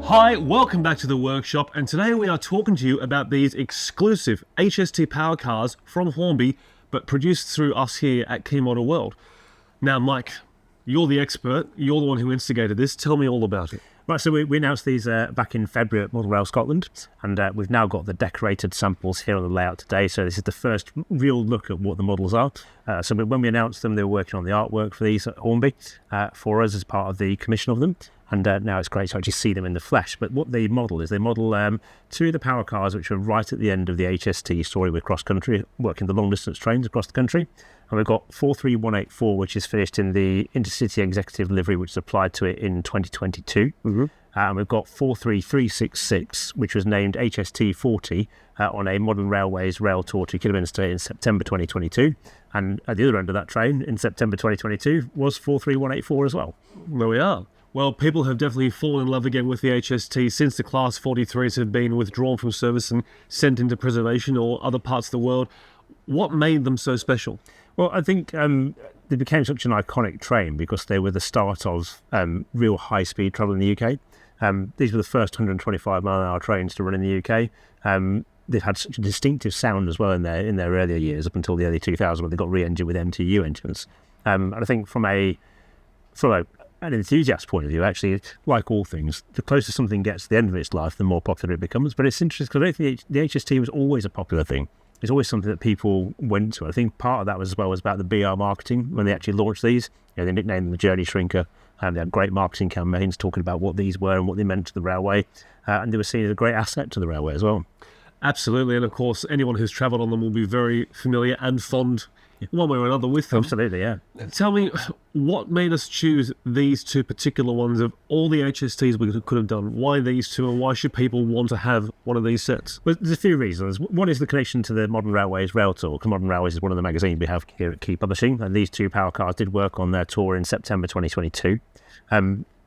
Hi, welcome back to the workshop, and today we are talking to you about these exclusive HST power cars from Hornby, but produced through us here at Key Model World. Now, Mike, you're the expert, you're the one who instigated this, tell me all about it. Right, so we announced these back in February at Model Rail Scotland, and we've now got the decorated samples here on the layout today, so this is the first real look at what the models are. So when we announced them, they were working on the artwork for these at Hornby for us as part of the commission of them, and now it's great to actually see them in the flesh. But what they model is, they model two of the power cars which are right at the end of the HST story with CrossCountry, working the long-distance trains across the country. And we've got 43184, which is finished in the Intercity Executive livery, which is applied to it in 2022. Mm-hmm. And we've got 43366, which was named HST40 on a Modern Railways rail tour to Kidderminster in September 2022. And at the other end of that train, in September 2022, was 43184 as well. There we are. Well, people have definitely fallen in love again with the HST since the Class 43s have been withdrawn from service and sent into preservation or other parts of the world. What made them so special? Well, I think they became such an iconic train because they were the start of real high-speed travel in the UK. These were the first 125-mile-an-hour trains to run in the UK. They've had such a distinctive sound as well in their earlier years, up until the early 2000s, when they got re-engined with MTU engines. And I think from an enthusiast point of view, actually, like all things, the closer something gets to the end of its life, the more popular it becomes. But it's interesting because I don't think the HST was always a popular thing. It's always something that people went to. I think part of that was about the BR marketing when they actually launched these. They nicknamed them the Journey Shrinker, and they had great marketing campaigns talking about what these were and what they meant to the railway, and they were seen as a great asset to the railway as well. Absolutely, and of course, anyone who's travelled on them will be very familiar and fond, one way or another, with them. Absolutely, yeah. Tell me, what made us choose these two particular ones of all the HSTs we could have done? Why these two, and why should people want to have one of these sets? Well, there's a few reasons. One is the connection to the Modern Railways rail tour, because Modern Railways is one of the magazines we have here at Key Publishing, and these two power cars did work on their tour in September 2022.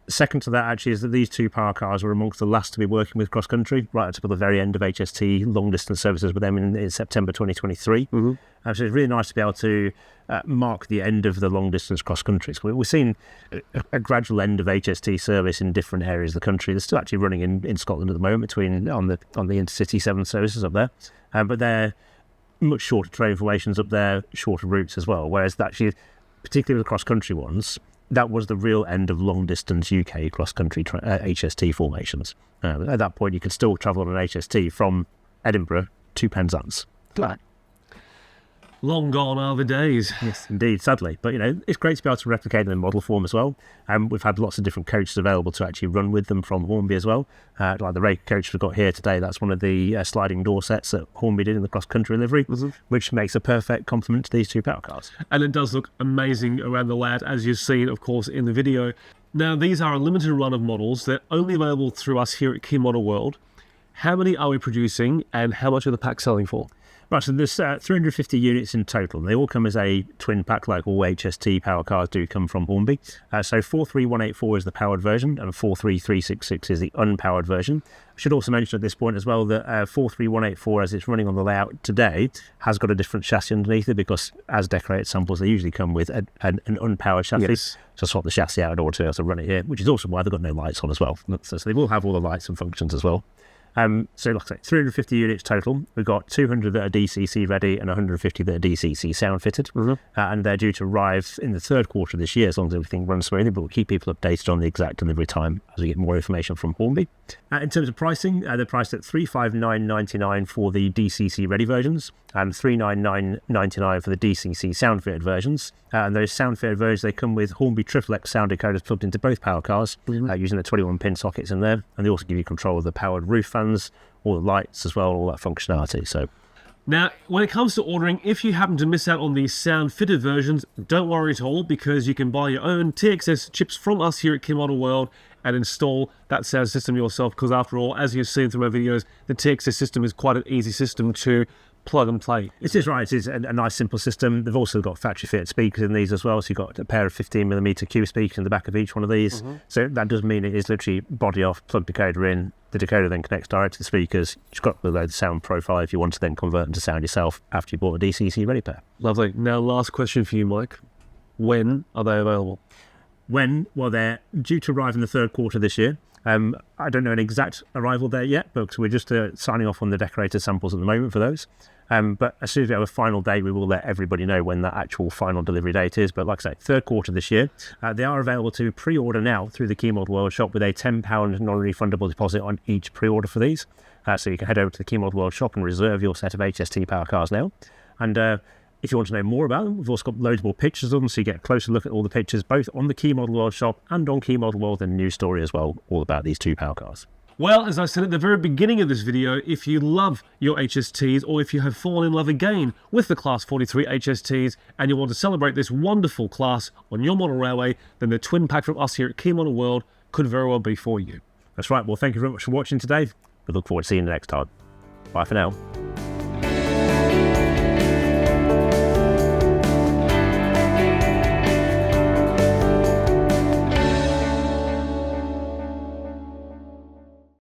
Second to that, actually, is that these two power cars were amongst the last to be working with CrossCountry, right up to the very end of HST long-distance services with them in September 2023. Mm-hmm. So it's really nice to be able to mark the end of the long-distance CrossCountry. So we're seeing a gradual end of HST service in different areas of the country. They're still actually running in Scotland at the moment on the Intercity 7 services up there, but they're much shorter train formations up there, shorter routes as well, whereas actually, particularly with the CrossCountry ones, that was the real end of long-distance UK cross-country HST formations. At that point, you could still travel on an HST from Edinburgh to Penzance. Long gone are the days. Yes, indeed, sadly. But, it's great to be able to replicate them in model form as well. We've had lots of different coaches available to actually run with them from Hornby as well. Like the Rake coach we've got here today, that's one of the sliding door sets that Hornby did in the cross-country livery, which makes a perfect complement to these two power cars. And it does look amazing around the layout, as you've seen, of course, in the video. Now, these are a limited run of models. They're only available through us here at Key Model World. How many are we producing, and how much are the packs selling for? Right, so there's 350 units in total. They all come as a twin pack, like all HST power cars do come from Hornby. So 43184 is the powered version, and 43366 is the unpowered version. I should also mention at this point as well that 43184, as it's running on the layout today, has got a different chassis underneath it, because as decorated samples, they usually come with an unpowered chassis. Yes. So swap the chassis out in order to be able to run it here, which is also why they've got no lights on as well. So they will have all the lights and functions as well. So like I say, 350 units total. We've got 200 that are DCC ready and 150 that are DCC sound fitted. Mm-hmm. And they're due to arrive in the third quarter of this year, as long as everything runs smoothly, but we'll keep people updated on the exact delivery time as we get more information from Hornby. In terms of pricing, they're priced at $359.99 for the DCC ready versions and $399.99 for the DCC sound fitted versions. And those sound fitted versions, they come with Hornby XXX sound decoders plugged into both power cars, using the 21-pin sockets in there. And they also give you control of the powered roof fans, all the lights as well, all that functionality. So, now, when it comes to ordering, if you happen to miss out on these sound-fitted versions, don't worry at all, because you can buy your own TXS chips from us here at Key Model World and install that sound system yourself, because after all, as you've seen through my videos, the TXS system is quite an easy system to plug and play. It is right. It is a nice, simple system. They've also got factory-fitted speakers in these as well, so you've got a pair of 15mm Q speakers in the back of each one of these. Mm-hmm. So that does mean it is literally body off, plug decoder in. The decoder then connects direct to the speakers. You've got the sound profile if you want to then convert into sound yourself after you bought a DCC ready pair. Lovely. Now, last question for you, Mike. When are they available? when? Well, they're due to arrive in the third quarter this year. I don't know an exact arrival date yet, because we're just signing off on the decorator samples at the moment for those. But as soon as we have a final date, we will let everybody know when that actual final delivery date is. But like I say, third quarter this year. They are available to pre-order now through the Key Model World shop with a £10 non-refundable deposit on each pre-order for these. So you can head over to the Key Model World shop and reserve your set of HST power cars now. And if you want to know more about them, we've also got loads more pictures of them, so you get a closer look at all the pictures, both on the Key Model World shop and on Key Model World, and news story as well, all about these two power cars. Well, as I said at the very beginning of this video, if you love your HSTs, or if you have fallen in love again with the Class 43 HSTs and you want to celebrate this wonderful class on your model railway, then the twin pack from us here at Key Model World could very well be for you. That's right. Well, thank you very much for watching today. We look forward to seeing you next time. Bye for now.